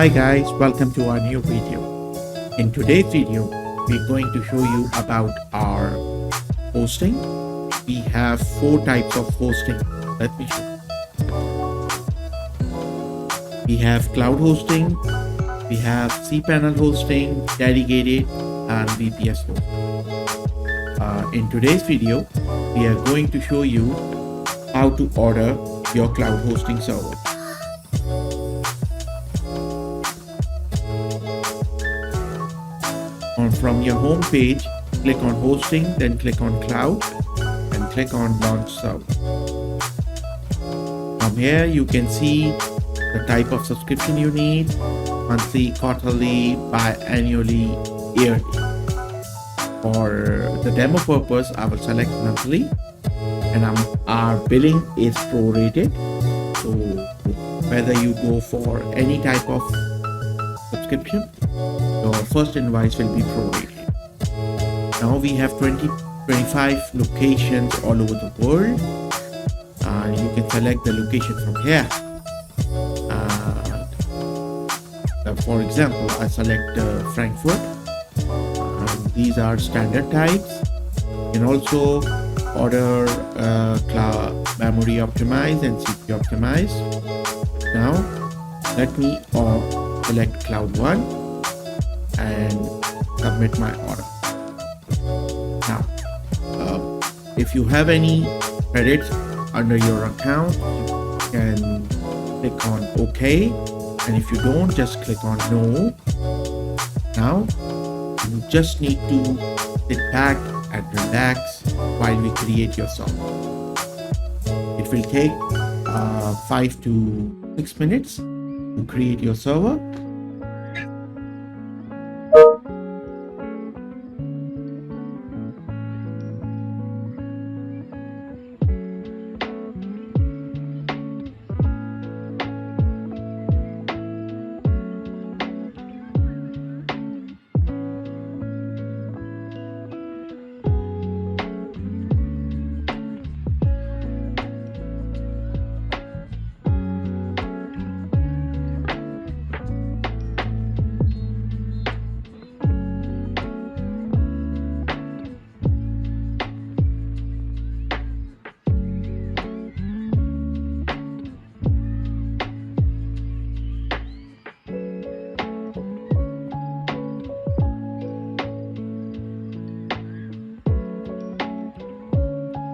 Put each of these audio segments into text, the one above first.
Hi guys, welcome to our new video. In today's video, we're going to show you about our hosting. We have 4 types of hosting. Let me show you. We have cloud hosting, we have cPanel hosting, dedicated, and VPS hosting. In today's video, we are going to show you how to order your cloud hosting server. From your home page, click on hosting, then click on cloud and click on launch server. From here you can see the type of subscription you need: monthly, quarterly, biannually, yearly. For the demo purpose, I will select monthly, and our billing is prorated. So whether you go for any type of subscription, your first invoice will be prorated. Now we have 25 locations all over the world. You can select the location from here. For example, I select Frankfurt. These are standard types. You can also order cloud memory optimized and CPU optimized. Now let me select Cloud 1 and submit my order. Now, if you have any credits under your account, you can click on OK, and if you don't, just click on No. Now, you just need to sit back and relax while we create your server. It will take 5 to 6 minutes to create your server.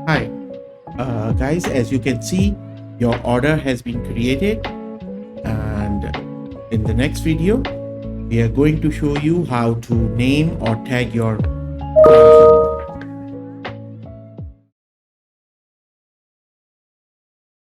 Hi guys, as you can see, your order has been created, and in the next video we are going to show you how to name or tag your